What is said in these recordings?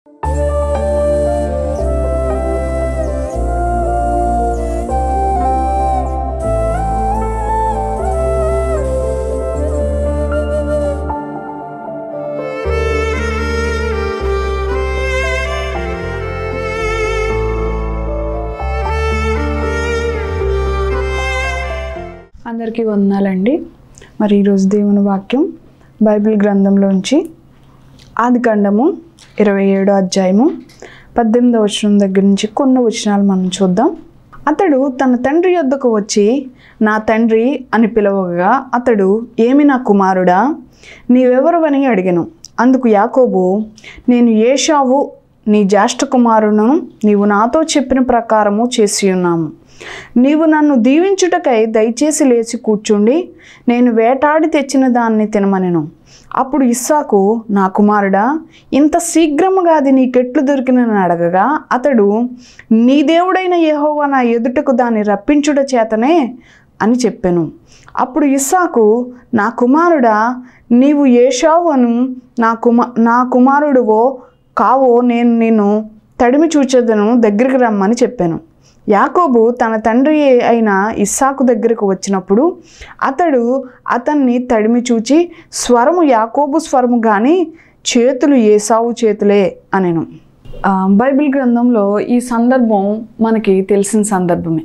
అందరికీ వందనాలండి. మరి ఈరోజు దేవుని వాక్యం బైబిల్ గ్రంథంలోంచి ఆదికాండము 27వ అధ్యాయము 18వ వచనం దగ్గర నుంచి కొన్ని వచనాలు మనం చూద్దాం. అతడు తన తండ్రి యొద్దకు వచ్చి, నా తండ్రి అని పిలవగా, అతడు, ఏమి నా కుమారుడా, నీవెవరువని అడిగెను. అందుకు యాకోబు, నేను ఏశావు నీ జ్యేష్ఠ కుమారును, నీవు నాతో చెప్పిన ప్రకారము చేసి ఉన్నాము. నీవు నన్ను దీవించుటకై దయచేసి లేచి కూర్చుండి నేను వేటాడి తెచ్చిన దాన్ని తినమనెను. అప్పుడు ఇస్సాకు, నా కుమారుడా, ఇంత శీఘ్రముగా అది నీకెట్లు దొరికినని అడగగా, అతడు, నీ దేవుడైన యెహోవా నా ఎదుటకు దాన్ని రప్పించుట చేతనే అని చెప్పెను. అప్పుడు ఇస్సాకు, నా కుమారుడా, నీవు ఏశావును నా కుమారుడువో కావో నేను నిన్ను తడిమి చూచెదను, దగ్గరికి రమ్మని చెప్పాను. యాకోబు తన తండ్రి అయిన ఇస్సాకు దగ్గరకు వచ్చినప్పుడు అతడు అతన్ని తడిమి చూచి, స్వరము యాకోబు స్వరము కానీ చేతులు ఏసావు చేతులే అనెను. బైబిల్ గ్రంథంలో ఈ సందర్భం మనకి తెలిసిన సందర్భమే.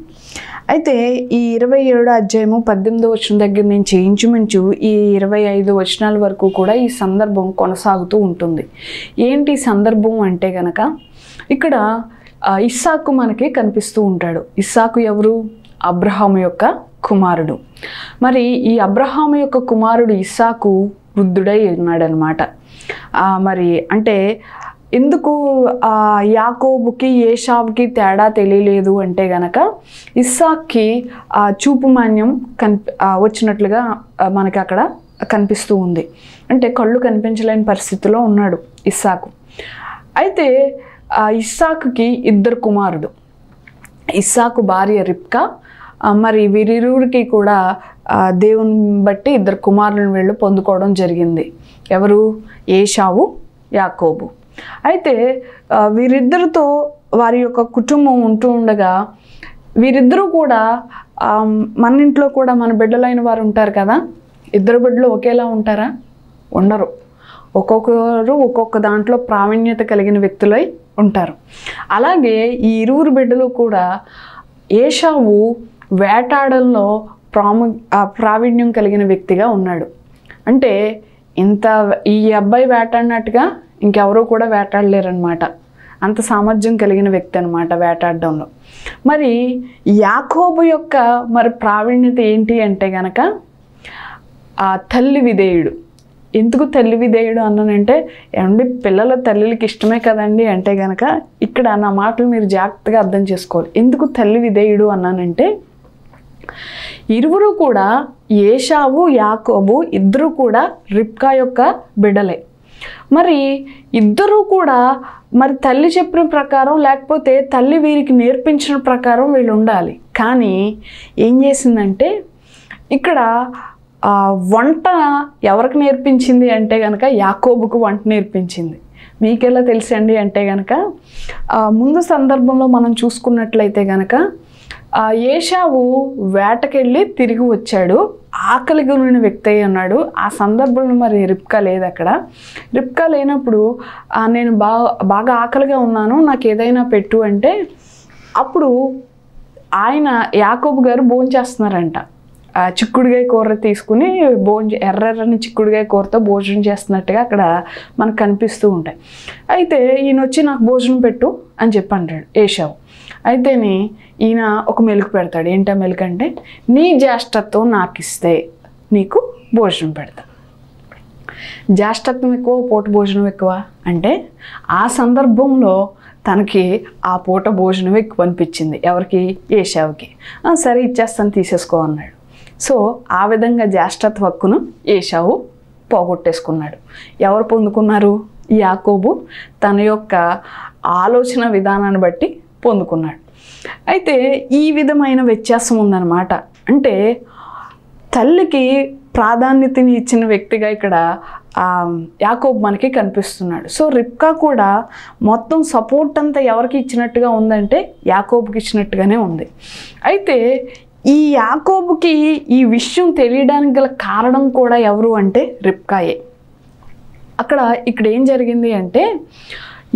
అయితే ఈ 27వ అధ్యాయము 18వ వచనం దగ్గర నుంచి ఇంచుమించు ఈ 25 వచనాల వరకు కూడా ఈ సందర్భం కొనసాగుతూ ఉంటుంది. ఏంటి సందర్భం అంటే గనక, ఇక్కడ ఇస్సాకు మనకి కనిపిస్తూ ఉంటాడు. ఇస్సాకు ఎవరు? అబ్రహాము యొక్క కుమారుడు. మరి ఈ అబ్రహాము యొక్క కుమారుడు ఇస్సాకు వృద్ధుడై ఉన్నాడనమాట. మరి అంటే ఎందుకు యాకోబుకి ఏశావుకి తేడా తెలియలేదు అంటే గనక, ఇస్సాక్కి చూపు మాన్యం వచ్చినట్లుగా మనకి అక్కడ కనిపిస్తూ ఉంది. అంటే కళ్ళు కనిపించలేని పరిస్థితిలో ఉన్నాడు ఇస్సాకు. అయితే ఇస్సాకుకి 2 కుమారుడు. ఇస్సాకు భార్య రిబ్కా. మరి వీరిరువురికి కూడా దేవుని బట్టి 2 కుమారులను వీళ్ళు పొందుకోవడం జరిగింది. ఎవరు? ఏశావు, యాకోబు. అయితే వీరిద్దరితో వారి యొక్క కుటుంబం ఉంటూ ఉండగా, వీరిద్దరూ కూడా మన ఇంట్లో కూడా మన బిడ్డలైన వారు ఉంటారు కదా. 2 బిడ్డలు ఒకేలా ఉంటారా? ఉండరు. ఒక్కొక్కరు ఒక్కొక్క దాంట్లో ప్రావీణ్యత కలిగిన వ్యక్తులై ఉంటారు. అలాగే ఈ 2 బిడ్డలు కూడా ఏశావు వేటాడంలో ప్రావీణ్యం కలిగిన వ్యక్తిగా ఉన్నాడు. అంటే ఈ అబ్బాయి వేటాడినట్టుగా ఇంకెవరూ కూడా వేటాడలేరనమాట. అంత సామర్థ్యం కలిగిన వ్యక్తి అనమాట వేటాడడంలో. మరి యాకోబు యొక్క ప్రావీణ్యత ఏంటి అంటే గనక, తల్లి విధేయుడు. ఎందుకు తల్లి విధేయుడు అన్నానంటే, ఏమండి పిల్లల తల్లికి ఇష్టమే కదండి అంటే గనక, ఇక్కడ నా మాటలు మీరు జాగ్రత్తగా అర్థం చేసుకోవాలి. ఎందుకు తల్లి విధేయుడు అన్నానంటే, ఇరువురు కూడా ఏశావు, యాకోబు ఇద్దరు కూడా రిబ్కా యొక్క బిడ్డలే. మరి ఇద్దరూ కూడా తల్లి చెప్పిన ప్రకారం, లేకపోతే తల్లి వీరికి నేర్పించిన ప్రకారం వీళ్ళు ఉండాలి. కానీ ఏం చేసిందంటే, ఇక్కడ వంట ఎవరికి నేర్పించింది అంటే కనుక యాకోబుకు వంట నేర్పించింది. మీకెలా తెలుసండి అంటే కనుక, ముందు సందర్భంలో మనం చూసుకున్నట్లయితే కనుక, ఏశావు వేటకెళ్ళి తిరిగి వచ్చాడు, ఆకలి గురిన వ్యక్తి అయి ఉన్నాడు. ఆ సందర్భంలో మరి రిబ్కా లేదు అక్కడ. రిబ్కా లేనప్పుడు నేను బాగా ఆకలిగా ఉన్నాను, నాకు ఏదైనా పెట్టు అంటే, అప్పుడు యాకోబు గారు భోంచేస్తున్నారంట. చిక్కుడుగాయ కూర తీసుకుని ఎర్రని చిక్కుడుగాయ కూరతో భోజనం చేస్తున్నట్టుగా అక్కడ మనకు కనిపిస్తూ ఉంటాయి. అయితే ఈయన వచ్చి నాకు భోజనం పెట్టు అని చెప్పి అంటాడు ఏశావు. అయితేనే ఈయన ఒక మెలుకు పెడతాడు. ఏంటా మెలుకు అంటే, నీ జ్యేష్ఠత్వం నాకు ఇస్తే నీకు భోజనం పెడతా. జ్యేష్ఠత్వం ఎక్కువ, పూట భోజనం ఎక్కువ అంటే, ఆ సందర్భంలో తనకి ఆ పూట భోజనం ఎక్కువ అనిపించింది. ఎవరికి? ఏశావుకి. సరే ఇచ్చేస్తాను, తీసేసుకో అన్నాడు. సో ఆ విధంగా జ్యేష్ఠత్వ హక్కును ఏశావు పోగొట్టేసుకున్నాడు. ఎవరు పొందుకున్నారు? యాకోబు తన యొక్క ఆలోచన విధానాన్ని బట్టి పొందుకున్నాడు. అయితే ఈ విధమైన వ్యత్యాసం ఉందన్నమాట. అంటే తల్లికి ప్రాధాన్యతని ఇచ్చిన వ్యక్తిగా ఇక్కడ యాకోబు మనకి కనిపిస్తున్నాడు. సో రిబ్కా కూడా మొత్తం సపోర్ట్ అంతా ఎవరికి ఇచ్చినట్టుగా ఉందంటే యాకోబుకి ఇచ్చినట్టుగానే ఉంది. అయితే ఈ యాకోబుకి ఈ విషయం తెలియడానికి గల కారణం కూడా ఎవరు అంటే రిబ్కాయే. ఇక్కడ ఏం జరిగింది అంటే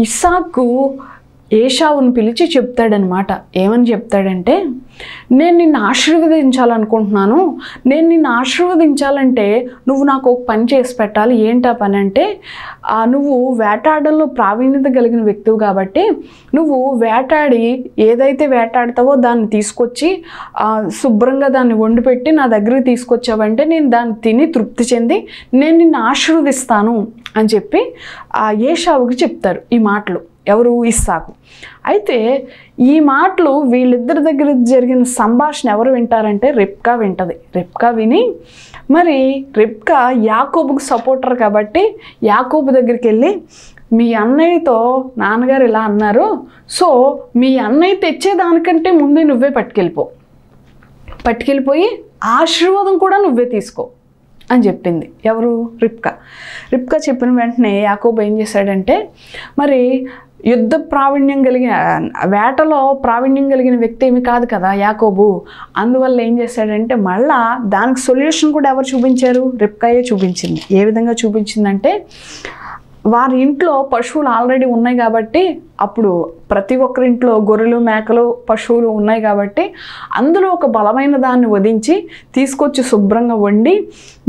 ఇస్సాకు ఏశావుని పిలిచి చెప్తాడనమాట. ఏమని చెప్తాడంటే, నేను నిన్ను ఆశీర్వదించాలనుకుంటున్నాను, నేను నిన్ను ఆశీర్వదించాలంటే నువ్వు నాకు ఒక పని చేసి పెట్టాలి. ఏంటా పని అంటే, నువ్వు వేటాడల్లో ప్రావీణ్యత కలిగిన వ్యక్తివి కాబట్టి నువ్వు వేటాడి ఏదైతే వేటాడతావో దాన్ని తీసుకొచ్చి శుభ్రంగా దాన్ని వండి పెట్టి నా దగ్గరికి తీసుకొచ్చావంటే నేను దాన్ని తిని తృప్తి చెంది నేను నిన్ను ఆశీర్వదిస్తాను అని చెప్పి ఏశావుకి చెప్తారు ఈ మాటలు. ఎవరు? ఇస్సాకు. అయితే ఈ మాటలు వీళ్ళిద్దరి దగ్గర జరిగిన సంభాషణ ఎవరు వింటారంటే రిబ్కా వింటది. రిబ్కా విని మరి రిబ్కా యాకోబుకు సపోర్టర్ కాబట్టి యాకోబు దగ్గరికి వెళ్ళి, మీ అన్నయ్యతో నాన్నగారు ఇలా అన్నారు, సో మీ అన్నయ్య తెచ్చేదానికంటే ముందే నువ్వే పట్టుకెళ్ళిపోయి ఆశీర్వాదం కూడా నువ్వే తీసుకో అని చెప్పింది. ఎవరు? రిబ్కా చెప్పిన వెంటనే యాకోబు ఏం చేశాడంటే, మరి యుద్ధ ప్రావీణ్యం కలిగిన వేటలో ప్రావీణ్యం కలిగిన వ్యక్తి ఏమి కాదు కదా యాకోబు. అందువల్ల ఏం చేశాడంటే మళ్ళా దానికి సొల్యూషన్ కూడా ఎవరు చూపించారు? రిబ్కాయే చూపించింది. ఏ విధంగా చూపించిందంటే, వారి ఇంట్లో పశువులు ఆల్రెడీ ఉన్నాయి కాబట్టి, అప్పుడు ప్రతి ఒక్కరింట్లో గొర్రెలు మేకలు పశువులు ఉన్నాయి కాబట్టి అందులో ఒక బలమైన దాన్ని వధించి తీసుకొచ్చి శుభ్రంగా వండి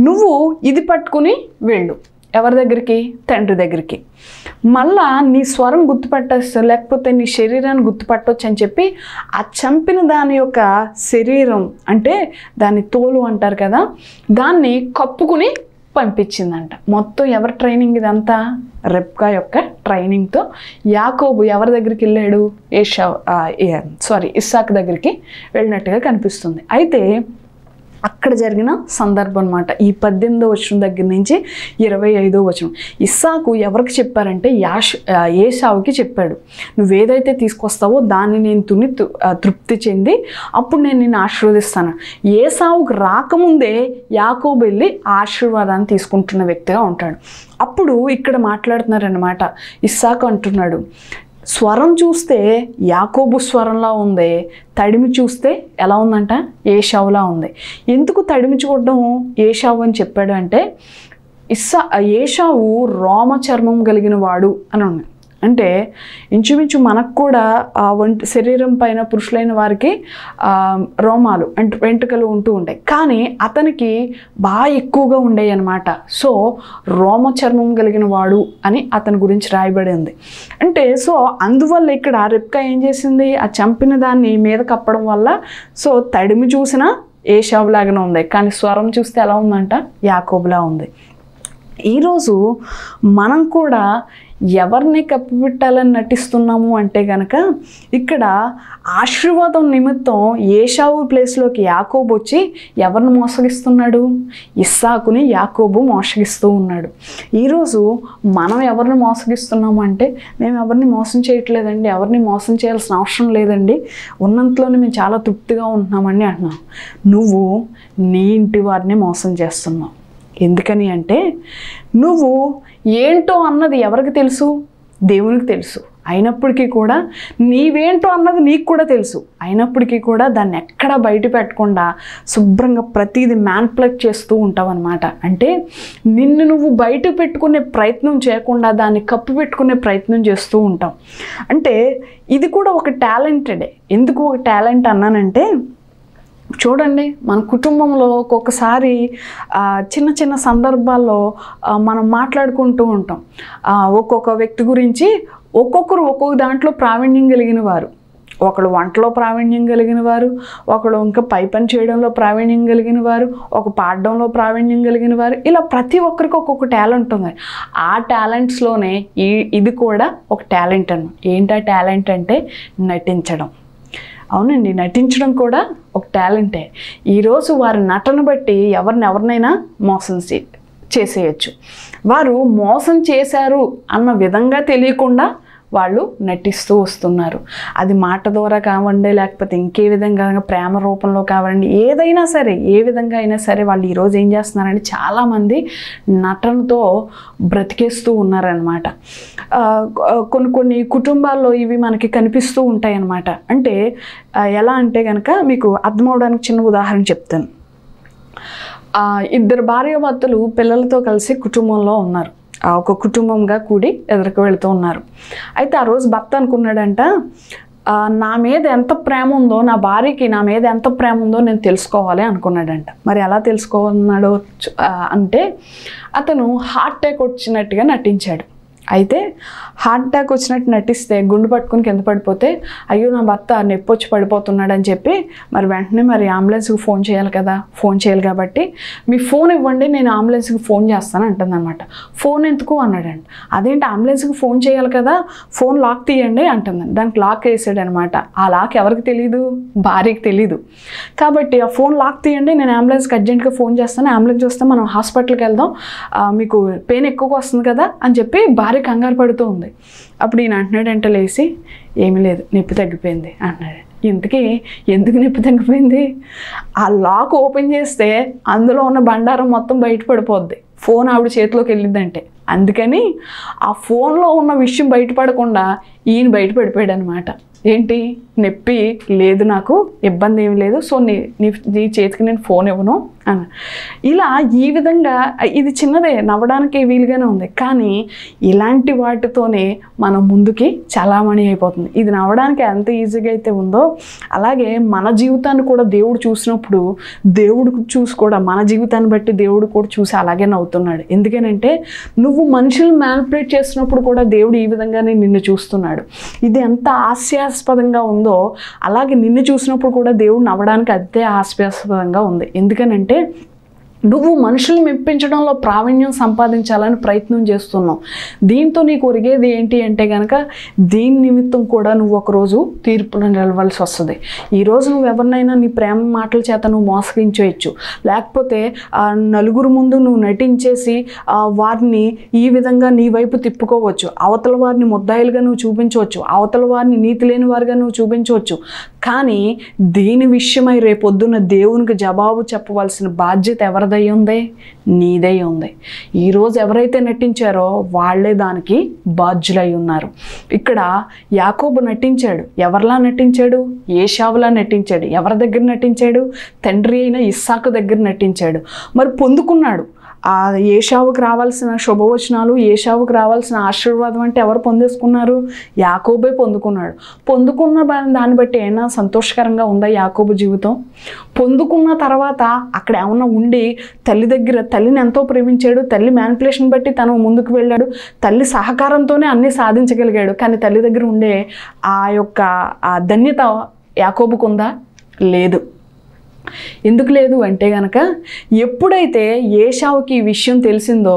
నువ్వు ఇది పట్టుకుని వెళ్ళు. ఎవరి దగ్గరికి? తండ్రి దగ్గరికి. మళ్ళా నీ స్వరం గుర్తుపట్టచ్చు, లేకపోతే నీ శరీరాన్ని గుర్తుపట్టవచ్చు అని చెప్పి ఆ చంపిన దాని యొక్క శరీరం అంటే దాని తోలు అంటారు కదా, దాన్ని కప్పుకుని పంపించిందంట. మొత్తం ఎవరి ట్రైనింగ్ ఇదంతా? రిబ్కా యొక్క ట్రైనింగ్తో యాకోబు ఎవరి దగ్గరికి వెళ్ళాడు? ఇస్సాకు దగ్గరికి వెళ్ళినట్టుగా కనిపిస్తుంది. అయితే అక్కడ జరిగిన సందర్భం అనమాట ఈ 18వ వచనం దగ్గర నుంచి 25వ వచనం. ఇస్సాకు ఎవరికి చెప్పారంటే ఏశావుకి చెప్పాడు, నువ్వేదైతే తీసుకొస్తావో దాన్ని నేను తృప్తి చెంది అప్పుడు నేను నిన్ను ఆశీర్వదిస్తాను. ఏశావుకు రాకముందే యాకోబు వెళ్ళి ఆశీర్వాదాన్ని తీసుకుంటున్న వ్యక్తిగా ఉంటాడు. అప్పుడు ఇక్కడ మాట్లాడుతున్నారన్నమాట. ఇస్సాకు అంటున్నాడు, స్వరం చూస్తే యాకోబు స్వరంలా ఉంది, తడిమి చూస్తే ఎలా ఉందంట? ఏశావులా ఉంది. ఎందుకు తడిమి చూడడం ఏశావు అని చెప్పాడు అంటే, ఏశావు రోమ చర్మం కలిగిన వాడు అని ఉంది. అంటే ఇంచుమించు మనకు కూడా శరీరం పైన పురుషులైన వారికి రోమాలు అంటే వెంట్రుకలు ఉంటూ ఉంటాయి, కానీ అతనికి బాగా ఎక్కువగా ఉండేవి అనమాట. సో రోమ చర్మం కలిగిన వాడు అని అతని గురించి రాయబడింది. అంటే సో అందువల్ల ఇక్కడ రిబ్కా ఏం చేసింది? ఆ చంపిన దాన్ని మీద కప్పడం వల్ల సో తడిమి చూసినా ఏశావులాగానే ఉంది, కానీ స్వరం చూస్తే ఎలా ఉందంట? యాకోబులా ఉంది. ఈరోజు మనం కూడా ఎవరిని కప్పిపెట్టాలని నటిస్తున్నాము అంటే కనుక ఇక్కడ ఆశీర్వాదం నిమిత్తం ఏశావు ప్లేస్లోకి యాకోబు వచ్చి ఎవరిని మోసగిస్తున్నాడు? ఇస్సాకుని యాకోబు మోసగిస్తూ ఉన్నాడు. ఈరోజు మనం ఎవరిని మోసగిస్తున్నాము అంటే, మేము ఎవరిని మోసం చేయట్లేదండి, ఎవరిని మోసం చేయాల్సిన అవసరం లేదండి, ఉన్నంతలోనే మేము చాలా తృప్తిగా ఉంటున్నామని అంటున్నాం. నువ్వు నీ ఇంటి వారిని మోసం చేస్తున్నావు. ఎందుకని అంటే నువ్వు ఏంటో అన్నది ఎవరికి తెలుసు? దేవునికి తెలుసు. అయినప్పటికీ కూడా నీవేంటో అన్నది నీకు కూడా తెలుసు. అయినప్పటికీ కూడా దాన్ని ఎక్కడా బయట పెట్టకుండా శుభ్రంగా ప్రతిదీ మ్యాన్పులేట్ చేస్తూ ఉంటావు అనమాట. అంటే నిన్ను నువ్వు బయట పెట్టుకునే ప్రయత్నం చేయకుండా దాన్ని కప్పు పెట్టుకునే ప్రయత్నం చేస్తూ ఉంటావు. అంటే ఇది కూడా ఒక టాలెంటెడే. ఎందుకు ఒక టాలెంట్ అన్నానంటే, చూడండి, మన కుటుంబంలో ఒక్కొక్కసారి చిన్న చిన్న సందర్భాల్లో మనం మాట్లాడుకుంటూ ఉంటాం. ఒక్కొక్క వ్యక్తి గురించి ఒక్కొక్కరు ఒక్కొక్క దాంట్లో ప్రావీణ్యం కలిగిన వారు. ఒకడు వంటలో ప్రావీణ్యం కలిగిన వారు, ఒకడు ఇంకా పై పని చేయడంలో ప్రావీణ్యం కలిగిన వారు, ఒక పాడడంలో ప్రావీణ్యం కలిగిన వారు. ఇలా ప్రతి ఒక్కరికి ఒక్కొక్క టాలెంట్ ఉంది. ఆ టాలెంట్స్లోనే ఇది కూడా ఒక టాలెంట్ అన్న. ఏంటా టాలెంట్ అంటే నటించడం. అవునండి, నటించడం కూడా ఒక టాలెంటే. ఈరోజు వారి నటన బట్టి ఎవరినైనా మోసం చేసేయచ్చు. వారు మోసం చేశారు అన్న విధంగా తెలియకుండా వాళ్ళు నటిస్తూ వస్తున్నారు. అది మాట ద్వారా కావండి, లేకపోతే ఇంకే విధంగా ప్రేమ రూపంలో కావండి, ఏదైనా సరే, ఏ విధంగా అయినా సరే వాళ్ళు ఈరోజు ఏం చేస్తున్నారంటే చాలామంది నటనతో బ్రతికేస్తూ ఉన్నారనమాట. కొన్ని కుటుంబాల్లో ఇవి మనకి కనిపిస్తూ ఉంటాయి అన్నమాట. అంటే ఎలా అంటే కనుక మీకు అర్థమవడానికి చిన్న ఉదాహరణ చెప్తాను. ఇద్దరు భార్యాభర్తలు పిల్లలతో కలిసి కుటుంబంలో ఉన్నారు. ఒక కుటుంబంగా కూడి ఎదురుకు వెళుతూ ఉన్నారు. అయితే ఆ రోజు భర్త అనుకున్నాడంట, నా మీద ఎంత ప్రేమ ఉందో, నా భార్యకి నా మీద ఎంత ప్రేమ ఉందో నేను తెలుసుకోవాలి అనుకున్నాడంట. మరి ఎలా తెలుసుకోవాలన్నాడో అంటే అతను హార్ట్ అటాక్ వచ్చినట్టుగా నటించాడు. అయితే హార్ట్ అటాక్ వచ్చినట్టు నటిస్తే గుండు పట్టుకుని కింద పడిపోతే అయ్యో నా భర్త నొప్పి వచ్చి పడిపోతున్నాడు అని చెప్పి మరి వెంటనే మరి అంబులెన్స్కి ఫోన్ చేయాలి కదా. ఫోన్ చేయాలి కాబట్టి మీ ఫోన్ ఇవ్వండి, నేను అంబులెన్స్కి ఫోన్ చేస్తాను అంటుందన్నమాట. ఫోన్ ఎందుకు అన్నాడండి. అదేంటి అంబులెన్స్కి ఫోన్ చేయాలి కదా, ఫోన్ లాక్ తీయండి అంటుందండి. దానికి లాక్ వేసాడు అనమాట. ఆ లాక్ ఎవరికి తెలీదు? భార్యకి తెలీదు. కాబట్టి ఆ ఫోన్ లాక్ తీయండి, నేను అంబులెన్స్కి అర్జెంట్గా ఫోన్ చేస్తాను, అంబులెన్స్ వస్తే మనం హాస్పిటల్కి వెళ్దాం, మీకు పెయిన్ ఎక్కువగా వస్తుంది కదా అని చెప్పి భార్య కంగారు పడుతూ ఉంది. అప్పుడు ఈయన అంటున్నాడంటే లేచి, ఏమీ లేదు, నొప్పి తగ్గిపోయింది అంటున్నాడు. ఇంతకీ ఎందుకు నొప్పి తగ్గిపోయింది? ఆ లాక్ ఓపెన్ చేస్తే అందులో ఉన్న బండారం మొత్తం బయటపడిపోద్ది, ఫోన్ ఆవిడ చేతిలోకి వెళ్ళిందంటే. అందుకని ఆ ఫోన్లో ఉన్న విషయం బయటపడకుండా ఈయన బయటపడిపోయాడు అనమాట. ఏంటి, నొప్పి లేదు, నాకు ఇబ్బంది ఏమి లేదు, సో నీ చేతికి నేను ఫోన్ ఇవ్వను అని. ఇలా ఈ విధంగా ఇది చిన్నదే, నవ్వడానికి వీలుగానే ఉంది, కానీ ఇలాంటి వాటితోనే మనం ముందుకి చలామణి అయిపోతుంది. ఇది నవ్వడానికి ఎంత ఈజీగా అయితే ఉందో అలాగే మన జీవితాన్ని కూడా దేవుడు చూసినప్పుడు దేవుడు చూసి కూడా మన జీవితాన్ని బట్టి దేవుడు కూడా చూసి అలాగే నవ్వుతున్నాడు. ఎందుకనంటే నువ్వు మనుషులు మ్యానిపులేట్ చేసినప్పుడు కూడా దేవుడు ఈ విధంగానే నిన్ను చూస్తున్నాడు. ఇది ఎంత హాస్యాస్పదంగా ఉందో అలాగే నిన్ను చూసినప్పుడు కూడా దేవుడు నవ్వడానికి అంతే హాస్యాస్పదంగా ఉంది. ఎందుకనంటే నువ్వు మనుషుల్ని మెప్పించడంలో ప్రావీణ్యం సంపాదించాలని ప్రయత్నం చేస్తున్నావు. దీంతో నీకు ఒరిగేది ఏంటి అంటే కనుక దీని నిమిత్తం కూడా నువ్వు ఒకరోజు తీర్పును నిలవలసి వస్తుంది. ఈరోజు నువ్వు ఎవరినైనా నీ ప్రేమ మాటల చేత నువ్వు మోసగించవచ్చు, లేకపోతే నలుగురు ముందు నువ్వు నటించేసి వారిని ఈ విధంగా నీ వైపు తిప్పుకోవచ్చు, అవతల వారిని ముద్దాయిలుగా నువ్వు చూపించవచ్చు, అవతల వారిని నీతి లేని వారిగా నువ్వు చూపించవచ్చు. కానీ దీని విషయమై రేపొద్దున దేవునికి జవాబు చెప్పవలసిన బాధ్యత ఎవరిదై ఉంది? నీదై ఉంది. ఈరోజు ఎవరైతే నటించారో వాళ్ళే దానికి బాధ్యులై ఉన్నారు. ఇక్కడ యాకోబు నటించాడు. ఎవరిలా నటించాడు? ఏశావులా నటించాడు. ఎవరి దగ్గర నటించాడు? తండ్రి అయిన ఇస్సాకు దగ్గర నటించాడు. మరి పొందుకున్నాడు. ఆ ఏశావుకి రావాల్సిన శుభవచనాలు, ఏశావుకి రావాల్సిన ఆశీర్వాదం అంటే ఎవరు పొందేసుకున్నారు? యాకోబే పొందుకున్నాడు. పొందుకున్న దాన్ని బట్టి ఏమైనా సంతోషకరంగా ఉందా యాకోబు జీవితం? పొందుకున్న తర్వాత అక్కడ ఏమన్నా ఉండి తల్లిని ఎంతో ప్రేమించాడు, తల్లి మ్యానిపులేషన్ బట్టి తను ముందుకు వెళ్ళాడు, తల్లి సహకారంతోనే అన్నీ సాధించగలిగాడు. కానీ తల్లి దగ్గర ఉండే ఆ యొక్క ధన్యత యాకోబుకు ఉందా? లేదు. ఎందుకు లేదు అంటే కనుక ఎప్పుడైతే ఏశావుకి ఈ విషయం తెలిసిందో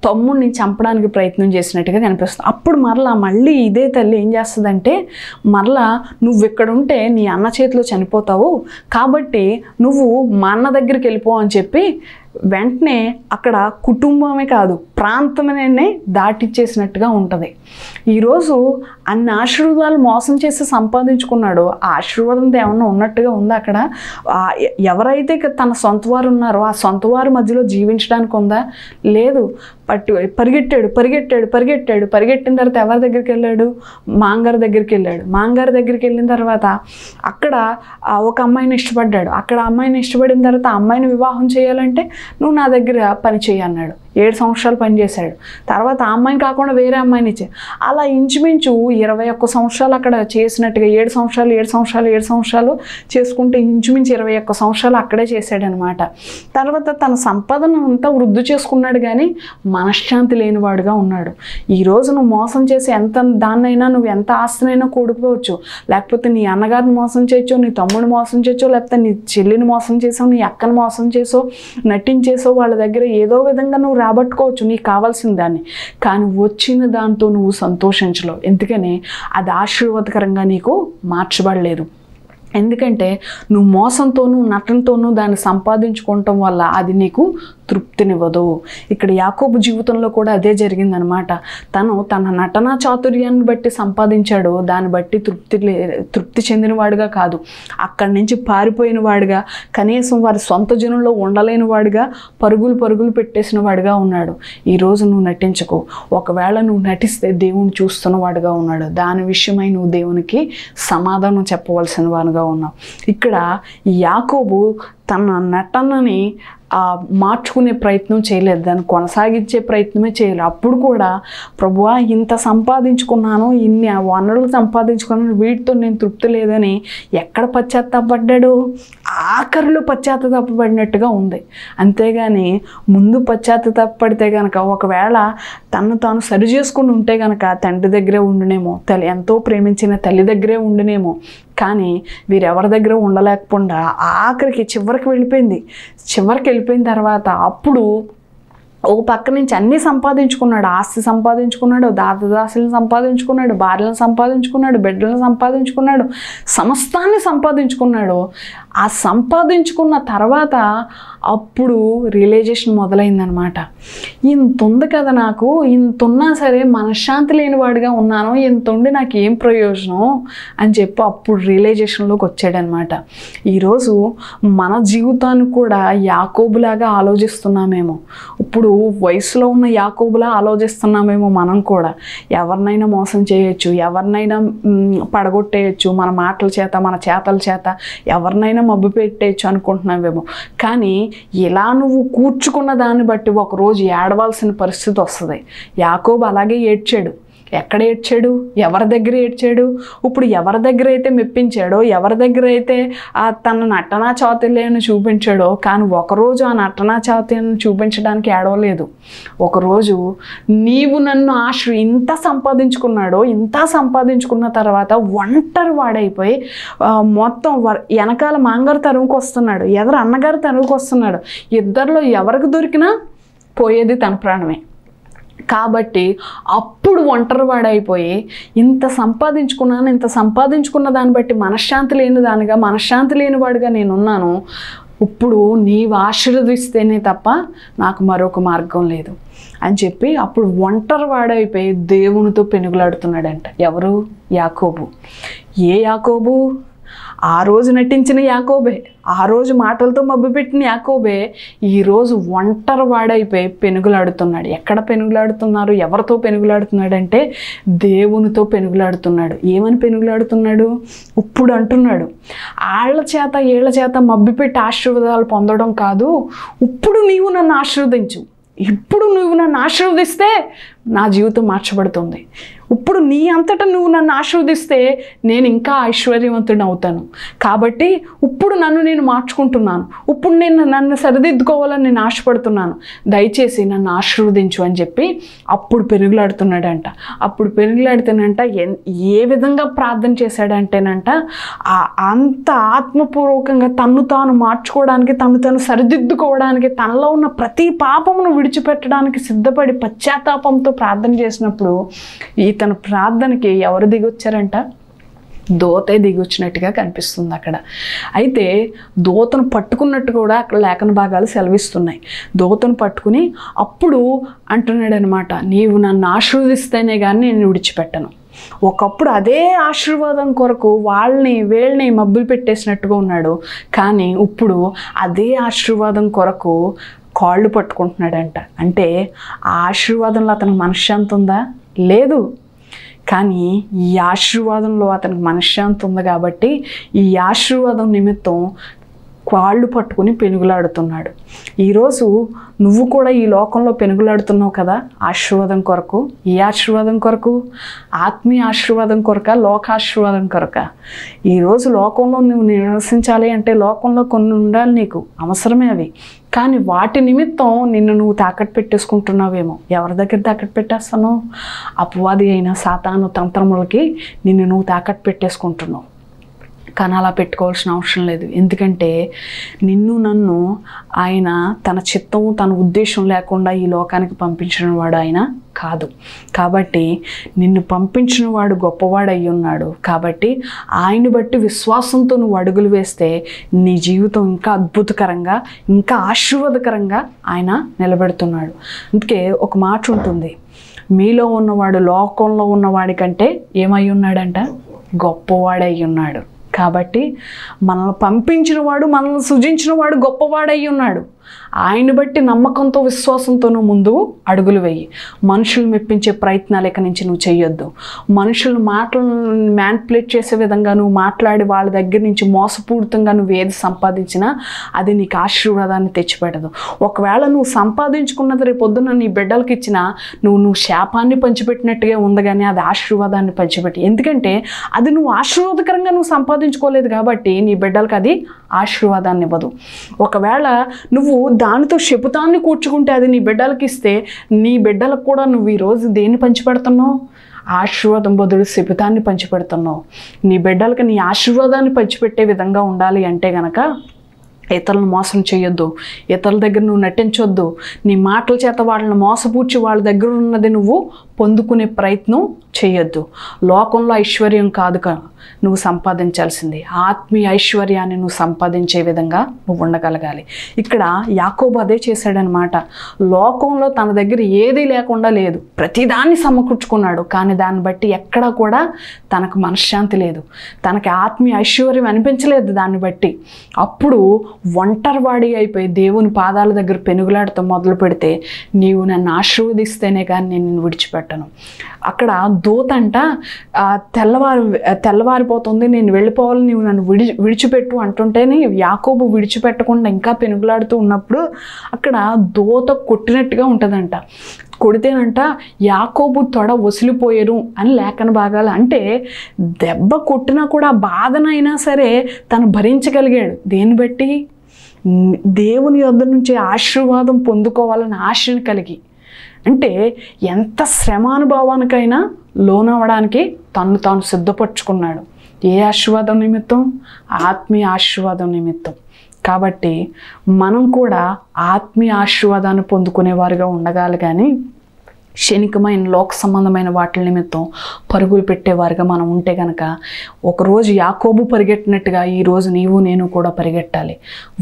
తమ్ముడిని చంపడానికి ప్రయత్నం చేసినట్టుగా కనిపిస్తుంది. అప్పుడు మళ్ళీ ఇదే తల్లి ఏం చేస్తుందంటే మరలా నువ్వు ఇక్కడ ఉంటే నీ అన్న చేతిలో చనిపోతావు, కాబట్టి నువ్వు మా అన్న దగ్గరికి వెళ్ళిపో అని చెప్పి వెంటనే అక్కడ కుటుంబమే కాదు ప్రాంతమనే దాటిచ్చేసినట్టుగా ఉంటుంది. ఈరోజు అన్ని ఆశీర్వాదాలు మోసం చేసి సంపాదించుకున్నాడు. ఆ ఆశీర్వాదంతో ఏమన్నా ఉన్నట్టుగా ఉందా అక్కడ? ఎవరైతే తన సొంత వారు ఉన్నారో ఆ సొంత వారి మధ్యలో జీవించడానికి ఉందా? లేదు. పరిగెట్టిన తర్వాత ఎవరి దగ్గరికి వెళ్ళాడు? మాంగారు దగ్గరికి వెళ్ళాడు. మాంగారు దగ్గరికి వెళ్ళిన తర్వాత అక్కడ ఒక అమ్మాయిని ఇష్టపడ్డాడు. అక్కడ అమ్మాయిని ఇష్టపడిన తర్వాత ఆ అమ్మాయిని వివాహం చేయాలంటే నువ్వు నా దగ్గర పని చేయి అన్నాడు. 7 సంవత్సరాలు పనిచేశాడు. తర్వాత ఆ అమ్మాయిని కాకుండా వేరే అమ్మాయిని ఇచ్చాడు. అలా ఇంచుమించు 21 సంవత్సరాలు అక్కడ చేసినట్టుగా 7 సంవత్సరాలు చేసుకుంటే ఇంచుమించు 21 సంవత్సరాలు అక్కడే చేశాడనమాట. తర్వాత తన సంపదను అంతా వృద్ధి చేసుకున్నాడు, కానీ మనశ్శాంతి లేనివాడుగా ఉన్నాడు. ఈరోజు నువ్వు మోసం చేసి దాన్నైనా నువ్వు ఎంత ఆస్తినైనా కూడుకోవచ్చు, లేకపోతే నీ అన్నగారిని మోసం చేయొచ్చు, నీ తమ్ముడిని మోసం చేయొచ్చు, లేకపోతే నీ చెల్లిని మోసం చేసావు, నీ అక్కని మోసం చేసో నటించేసో వాళ్ళ దగ్గర ఏదో విధంగా నువ్వు రాబట్టుకోవచ్చు నీకు కావాల్సిన దాన్ని. కానీ వచ్చిన దాంతో నువ్వు సంతోషించలేవు. ఎందుకని? అది ఆశీర్వాదకరంగా నీకు మార్చబడలేదు. ఎందుకంటే నువ్వు మోసంతోనూ నటనతోనూ దాన్ని సంపాదించుకోవటం వల్ల అది నీకు తృప్తినివ్వదు. ఇక్కడ యాకోబు జీవితంలో కూడా అదే జరిగిందనమాట. తను తన నటనా చాతుర్యాన్ని బట్టి సంపాదించాడు, దాన్ని బట్టి తృప్తి చెందినవాడుగా కాదు, అక్కడి నుంచి పారిపోయిన వాడుగా, కనీసం వారి సొంత జనంలో ఉండలేని వాడుగా, పరుగులు పెట్టేసిన వాడుగా ఉన్నాడు. ఈరోజు నువ్వు నటించకు. ఒకవేళ నువ్వు నటిస్తే దేవుని చూస్తున్న వాడుగా ఉన్నాడు. దాని విషయమై నువ్వు దేవునికి సమాధానం చెప్పవలసిన వాడుగా ఉన్నావు. ఇక్కడ యాకోబు తన నటనని మార్చుకునే ప్రయత్నం చేయలేదు, దాన్ని కొనసాగించే ప్రయత్నమే చేయలేదు. అప్పుడు కూడా ప్రభువా ఇంత సంపాదించుకున్నాను, ఇన్ని వనరులు సంపాదించుకున్నాను, వీటితో నేను తృప్తి లేదని ఎక్కడ పశ్చాత్తాపడ్డాడు? ఆఖరిలో పశ్చాత్తాపడినట్టుగా ఉంది. అంతేగాని ముందు పశ్చాత్తాపడితే కనుక, ఒకవేళ తను తాను సరి చేసుకుని ఉంటే కనుక తండ్రి దగ్గరే ఉండునేమో, ఎంతో ప్రేమించిన తల్లి దగ్గరే ఉండునేమో. కానీ వీరెవరి దగ్గర ఉండలేకపోకుండా ఆఖరికి చివరికి వెళ్ళిపోయిన తర్వాత అప్పుడు ఓ పక్క నుంచి అన్నీ సంపాదించుకున్నాడు. ఆస్తి సంపాదించుకున్నాడు, దాసదాసులను సంపాదించుకున్నాడు, భార్యలను సంపాదించుకున్నాడు, బిడ్డలను సంపాదించుకున్నాడు, సమస్తాన్ని సంపాదించుకున్నాడు. ఆ సంపాదించుకున్న తర్వాత అప్పుడు రియలైజేషన్ మొదలైందనమాట. ఇంత ఉంది కదా నాకు, ఇంత ఉన్నా సరే మనశ్శాంతి లేనివాడిగా ఉన్నాను, ఇంత ఉండి నాకు ఏం ప్రయోజనం అని చెప్పి అప్పుడు రియలైజేషన్లోకి వచ్చాడనమాట. ఈరోజు మన జీవితాన్ని కూడా యాకోబులాగా ఆలోచిస్తున్నామేమో, ఇప్పుడు వయసులో ఉన్న యాకోబులా ఆలోచిస్తున్నామేమో మనం కూడా. ఎవరినైనా మోసం చేయొచ్చు, ఎవరినైనా పడగొట్టేయచ్చు, మన మాటల చేత మన చేతల చేత ఎవరినైనా మబ్బు పెట్టేయచ్చు అనుకుంటున్నామేమో. కానీ ఇలా నువ్వు కూర్చుకున్న దాన్ని బట్టి ఒకరోజు ఏడవలసిన పరిస్థితి వస్తుంది. యాకోబు అలాగే ఏడ్చాడు. ఎక్కడ ఏడ్చాడు? ఎవరి దగ్గర ఏడ్చాడు? ఇప్పుడు ఎవరి దగ్గర అయితే మెప్పించాడో, ఎవరి దగ్గర అయితే తన నటనా చాతుర్యాన్ని చూపించాడో, కానీ ఒకరోజు ఆ నటనా చాతుర్యాన్ని చూపించడానికి ఏడవలేదు. ఒకరోజు నీవు నన్ను ఇంత సంపాదించుకున్న తర్వాత ఒంటరి వాడైపోయి మొత్తం వెనకాల మాంగారు తరువుకు వస్తున్నాడు, ఎదురు అన్నగారు తరువుకు వస్తున్నాడు. ఇద్దరిలో ఎవరికి దొరికినా పోయేది తన ప్రాణమే. కాబట్టి అప్పుడు ఒంటరివాడైపోయి ఇంత సంపాదించుకున్న దాన్ని బట్టి మనశ్శాంతి లేనివాడుగా నేనున్నాను. ఇప్పుడు నీవు ఆశీర్వదిస్తేనే తప్ప నాకు మరొక మార్గం లేదు అని చెప్పి అప్పుడు ఒంటరివాడైపోయి దేవునితో పెనుగులాడుతున్నాడంట. ఎవరు? యాకోబు. ఏ యాకోబు? ఆ రోజు నటించిన యాకోబే, ఆ రోజు మాటలతో మభ్యపెట్టిన యాకోబే ఈరోజు ఒంటరి వాడైపోయి పెనుగులాడుతున్నాడు. ఎక్కడ పెనుగులాడుతున్నారు? ఎవరితో పెనుగులాడుతున్నాడంటే దేవునితో పెనుగులాడుతున్నాడు. ఏమని పెనుగులాడుతున్నాడు? ఇప్పుడు అంటున్నాడు, వీళ్ళ చేత మభ్యపెట్టి ఆశీర్వాదాలు పొందడం కాదు, ఇప్పుడు నీవు నన్ను ఆశీర్వదించు. ఇప్పుడు నువ్వు నన్ను ఆశీర్వదిస్తే నా జీవితం మార్చబడుతుంది. ఇప్పుడు నీ అంతటా నువ్వు నన్ను ఆశీర్వదిస్తే నేను ఇంకా ఐశ్వర్యవంతుడిని అవుతాను. కాబట్టి ఇప్పుడు నేను మార్చుకుంటున్నాను. ఇప్పుడు నన్ను సరిదిద్దుకోవాలని నేను ఆశపడుతున్నాను. దయచేసి నన్ను ఆశీర్వదించు అని చెప్పి అప్పుడు పెనుగులాడుతున్నాడంట. అప్పుడు పెనుగులాడుతానంట ఏ విధంగా ప్రార్థన చేశాడంటేనంట, అంత ఆత్మపూర్వకంగా తన్ను తాను మార్చుకోవడానికి, తను తాను సరిదిద్దుకోవడానికి, తనలో ఉన్న ప్రతి పాపమును విడిచిపెట్టడానికి సిద్ధపడి పశ్చాత్తాపంతో ప్రార్థన చేసినప్పుడు తన ప్రార్థనకి ఎవరు దిగొచ్చారంట? దూతే దిగొచ్చినట్టుగా కనిపిస్తుంది అక్కడ. అయితే దూతను పట్టుకున్నట్టు కూడా అక్కడ లేఖన భాగాలు సెలవిస్తున్నాయి. దూతను పట్టుకుని అప్పుడు అంటున్నాడు అనమాట, నీవు నన్ను ఆశీర్వదిస్తేనే కానీ నేను విడిచిపెట్టను. ఒకప్పుడు అదే ఆశీర్వాదం కొరకు వీళ్ళని మబ్బులు పెట్టేసినట్టుగా ఉన్నాడు. కానీ ఇప్పుడు అదే ఆశీర్వాదం కొరకు కాళ్ళు పట్టుకుంటున్నాడంట. అంటే ఆ ఆశీర్వాదంలో అతనికి మనశ్శాంతి ఉందా? లేదు. కానీ ఈ ఆశీర్వాదంలో అతనికి మనశ్శాంతి ఉంది కాబట్టి ఈ ఆశీర్వాదం నిమిత్తం కాళ్ళు పట్టుకుని పెనుగులాడుతున్నాడు. ఈరోజు నువ్వు కూడా ఈ లోకంలో పెనుగులాడుతున్నావు కదా ఆశీర్వాదం కొరకు. ఈ ఆశీర్వాదం కొరకు ఆత్మీయ ఆశీర్వాదం కొరక, లోక ఆశీర్వాదం కొరక? ఈరోజు లోకంలో నువ్వు నివసించాలి అంటే లోకంలో కొన్ని ఉండాలి, నీకు అవసరమే అవి. కానీ వాటి నిమిత్తం నిన్ను నువ్వు తాకట్టు పెట్టేసుకుంటున్నావేమో. ఎవరి దగ్గర తాకట్టు పెట్టేస్తాను? అపవాది అయిన సాతాను తంత్రములకి నిన్ను నువ్వు తాకట్టు పెట్టేసుకుంటున్నావు. కానీ అలా పెట్టుకోవాల్సిన అవసరం లేదు. ఎందుకంటే నన్ను ఆయన తన చిత్తం, తన ఉద్దేశం లేకుండా ఈ లోకానికి పంపించిన వాడు ఆయన కాదు. కాబట్టి నిన్ను పంపించిన వాడు గొప్పవాడై ఉన్నాడు. కాబట్టి ఆయన్ని బట్టి విశ్వాసంతో నువ్వు అడుగులు వేస్తే నీ జీవితం ఇంకా అద్భుతకరంగా, ఇంకా ఆశీర్వాదకరంగా ఆయన నిలబెడుతున్నాడు. అందుకే ఒక మాట ఉంటుంది, మీలో ఉన్నవాడు లోకంలో ఉన్నవాడి కంటే ఏమై ఉన్నాడంట? గొప్పవాడై ఉన్నాడు. కాబట్టి మనల్ని పంపించిన వాడు, మనల్ని సృజించిన వాడు గొప్పవాడై ఉన్నాడు. ఆయన్ని బట్టి నమ్మకంతో, విశ్వాసంతో నువ్వు ముందు అడుగులు వేయి. మనుషులు మెప్పించే ప్రయత్నాలు ఇక నుంచి నువ్వు చేయొద్దు. మనుషులు మాటలను మ్యానిపులేట్ చేసే విధంగా నువ్వు మాట్లాడి వాళ్ళ దగ్గర నుంచి మోసపూరితంగా నువ్వు ఏది సంపాదించినా అది నీకు ఆశీర్వాదాన్ని తెచ్చిపెట్టదు. ఒకవేళ నువ్వు సంపాదించుకున్నది రేపు పొద్దున్న నీ బిడ్డలకి ఇచ్చినా నువ్వు శాపాన్ని పంచిపెట్టినట్టుగా ఉంది, కానీ అది ఆశీర్వాదాన్ని పంచిపెట్టి. ఎందుకంటే అది నువ్వు ఆశీర్వాదకరంగా నువ్వు సంపాదించుకోలేదు కాబట్టి నీ బిడ్డలకు అది ఆశీర్వాదాన్ని ఇవ్వదు. ఒకవేళ నువ్వు దానితో శపుతాన్ని కూర్చుకుంటే అది నీ బిడ్డలకి ఇస్తే నీ బిడ్డలకు కూడా నువ్వు ఈరోజు దేన్ని పంచిపెడుతున్నావు? ఆశీర్వాదం బదులు శపుతాన్ని పంచిపెడుతున్నావు. నీ బిడ్డలకి నీ ఆశీర్వాదాన్ని పంచిపెట్టే విధంగా ఉండాలి అంటే గనక ఇతరులను మోసం చేయొద్దు, ఇతరుల దగ్గర నువ్వు నటించొద్దు, నీ మాటల చేత వాళ్ళని మోసపూడ్చి వాళ్ళ దగ్గర ఉన్నది నువ్వు పొందుకునే ప్రయత్నం చేయొద్దు. లోకంలో ఐశ్వర్యం కాదు నువ్వు సంపాదించాల్సింది, ఆత్మీయ ఐశ్వర్యాన్ని నువ్వు సంపాదించే విధంగా నువ్వు ఉండగలగాలి. ఇక్కడ యాకోబు అదే చేశాడనమాట. లోకంలో తన దగ్గర ఏదీ లేకుండా లేదు, ప్రతిదాన్ని సమకూర్చుకున్నాడు, కానీ దాన్ని బట్టి ఎక్కడా కూడా తనకు మనశ్శాంతి లేదు, తనకి ఆత్మీయ ఐశ్వర్యం అనిపించలేదు దాన్ని బట్టి. అప్పుడు ఒంటరివాడి అయిపోయి దేవుని పాదాల దగ్గర పెనుగులాడుతూ మొదలు పెడితే, నీవు నన్ను ఆశీర్వదిస్తేనే కానీ నేను నిన్ను విడిచిపెట్టను. అక్కడ దూతంట తెల్లవారిపోతుంది, నేను వెళ్ళిపోవాలి, నీవు నన్ను విడిచిపెట్టు అంటుంటేనే యాకోబు విడిచిపెట్టకుండా ఇంకా పెనుగులాడుతూ ఉన్నప్పుడు అక్కడ దూత కొట్టినట్టుగా ఉంటుందంట. కొడితేనంట యాకోబు తొడ వసిలిపోయారు అని లేఖన భాగాలు. అంటే దెబ్బ కొట్టినా కూడా బాధనైనా సరే తను భరించగలిగాడు. దేన్ని బట్టి? దేవుని యొద్ద నుంచి ఆశీర్వాదం పొందుకోవాలని ఆశను కలిగి. అంటే ఎంత శ్రమానుభవానికైనా లోనవడానికి తను తాను సిద్ధపరచుకున్నాడు. ఏ ఆశీర్వాదం నిమిత్తం? ఆత్మీయ ఆశీర్వాదం నిమిత్తం. కాబట్టి మనం కూడా ఆత్మీయ ఆశీర్వాదాన్ని పొందుకునేవారుగా ఉండగాలి, కానీ క్షణికమైన లోక సంబంధమైన వాటి నిమిత్తం పరుగులు పెట్టేవారుగా మనం ఉంటే కనుక ఒకరోజు యాకోబు పరిగెట్టినట్టుగా ఈరోజు నీవు నేను కూడా పరిగెట్టాలి.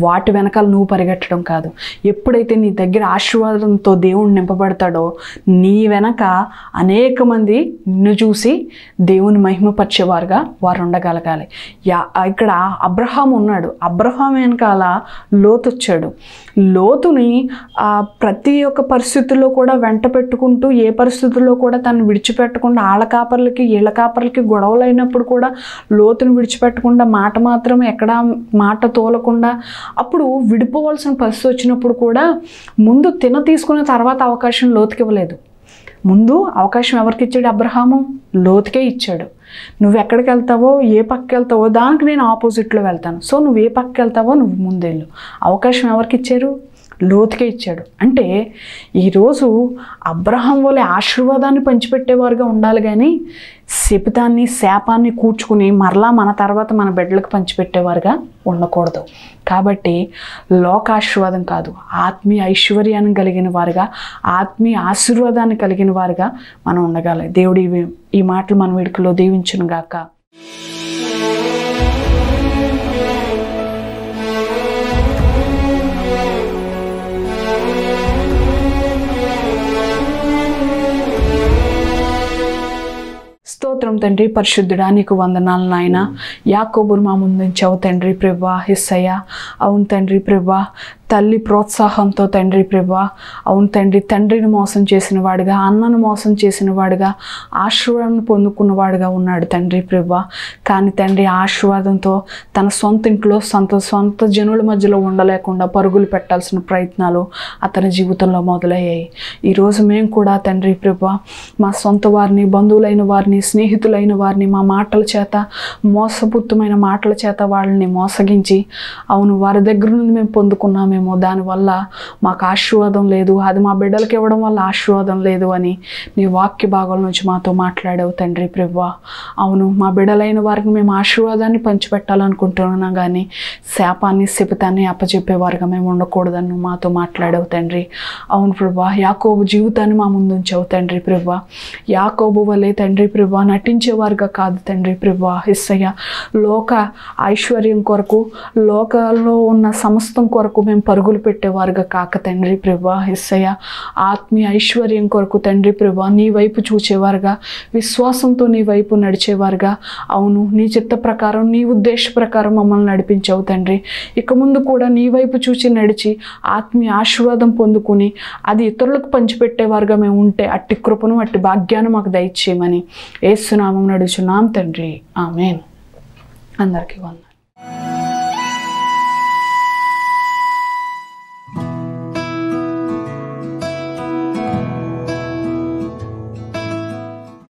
వాటి వెనకాల నువ్వు పరిగెట్టడం కాదు. ఎప్పుడైతే నీ దగ్గర ఆశీర్వాదంతో దేవుడు నింపబడతాడో నీ వెనక అనేక మంది నిన్ను చూసి దేవుని మహిమపరిచేవారుగా వారు ఉండగలగాలి. ఇక్కడ అబ్రహాం ఉన్నాడు, అబ్రహాం వెనకాల లోతు వచ్చాడు. లోతుని ప్రతి ఒక్క పరిస్థితుల్లో కూడా వెంట పెట్టుకుంటూ, ఏ పరిస్థితుల్లో కూడా తను విడిచిపెట్టకుండా, ఆళ్ళ కాపర్లకి ఈళ్ళ కాపర్లకి గొడవలు అయినప్పుడు కూడా లోతుని విడిచిపెట్టకుండా, మాత్రం ఎక్కడ మాట తోలకుండా, అప్పుడు విడిపోవాల్సిన పరిస్థితి వచ్చినప్పుడు కూడా ముందు తీసుకున్న తర్వాత అవకాశం లోతుకి ఇవ్వలేదు. ముందు అవకాశం ఎవరికి ఇచ్చాడు? అబ్రహాము లోతుకే ఇచ్చాడు. నువ్వు ఎక్కడికి వెళ్తావో, ఏ పక్కకి వెళ్తావో దానికి నేను ఆపోజిట్లో వెళ్తాను, సో నువ్వు ఏ పక్కకి వెళ్తావో నువ్వు ముందెళ్ళు. అవకాశం ఎవరికి ఇచ్చారు? లోతుకే ఇచ్చాడు. అంటే ఈరోజు అబ్రహాం వలె ఆశీర్వాదాన్ని పంచిపెట్టేవారుగా ఉండాలి, కానీ శపితాన్ని శాపాన్ని కూర్చుకుని మరలా మన తర్వాత మన బిడ్డలకు పంచిపెట్టేవారుగా ఉండకూడదు. కాబట్టి లోకాశీర్వాదం కాదు, ఆత్మీయ ఐశ్వర్యాన్ని కలిగిన వారుగా, ఆత్మీయ ఆశీర్వాదాన్ని కలిగిన వారుగా మనం ఉండగలం. దేవుడి ఈ మాటలు మన వీడికలో దీవించును గాక. స్తోత్రం తండ్రి, పరిశుద్ధుడా నీకు వందనాలు నాయన. యాకోబును మా ముందుంచావు తండ్రి ప్రభా. యేసయ్య అవును తండ్రి ప్రభా, తల్లి ప్రోత్సాహంతో తండ్రి ప్రభా, అవును తండ్రి, తండ్రిని మోసం చేసిన వాడుగా, అన్నను మోసం చేసిన వాడుగా, ఆశీర్వాదాన్ని పొందుకున్నవాడుగా ఉన్నాడు తండ్రి ప్రభా. కానీ తండ్రి ఆశీర్వాదంతో తన సొంత ఇంట్లో సొంత జనుల మధ్యలో ఉండలేకుండా పరుగులు పెట్టాల్సిన ప్రయత్నాలు అతని జీవితంలో మొదలయ్యాయి. ఈరోజు మేము కూడా తండ్రి ప్రభా మా సొంత వారిని, బంధువులైన వారిని, స్నేహితులైన వారిని మా మాటల చేత, మోసపూరితమైన మాటల చేత వాళ్ళని మోసగించి, అవును వారి దగ్గర నుండి మేము పొందుకున్నామే మేము దానివల్ల మాకు ఆశీర్వాదం లేదు, అది మా బిడ్డలకి ఇవ్వడం వల్ల ఆశీర్వాదం లేదు అని నీ వాక్య భాగం నుంచి మాతో మాట్లాడావు తండ్రి ప్రభువా. అవును, మా బిడ్డలైన వారికి మేము ఆశీర్వాదాన్ని పంచిపెట్టాలనుకుంటున్నాం కానీ శాపాన్ని శపితాన్ని అప్పచెప్పేవారుగా మేము ఉండకూడదని నువ్వు మాతో మాట్లాడావు తండ్రి. అవును ప్రభువా, యాకోబు జీవితాన్ని మా ముందు ఉంచావు తండ్రి ప్రభువా. యాకోబు వలె తండ్రి ప్రభువా నటించేవారుగా కాదు తండ్రి ప్రభువా. యేసయ్య, లోక ఐశ్వర్యం కొరకు, లోకాల్లో ఉన్న సమస్తం కొరకు మేము పరుగులు పెట్టేవారుగా కాక తండ్రి ప్రభువా. యేసయ్య, ఆత్మీయ ఐశ్వర్యం కొరకు తండ్రి ప్రభువా నీ వైపు చూచేవారుగా, విశ్వాసంతో నీ వైపు నడిచేవారుగా, అవును నీ చిత్త ప్రకారం, నీ ఉద్దేశ ప్రకారం మమ్మల్ని నడిపించావు తండ్రి. ఇక ముందు కూడా నీ వైపు చూసి నడిచి ఆత్మీయ ఆశీర్వాదం పొందుకుని అది ఇతరులకు పంచిపెట్టేవారుగా మేము ఉంటే అట్టి కృపను, అట్టి భాగ్యాన్ని మాకు దయచేయమని యేసు నామమున అడుగుచున్నాం తండ్రి. ఆమేన్. అందరికీ వందనాలు.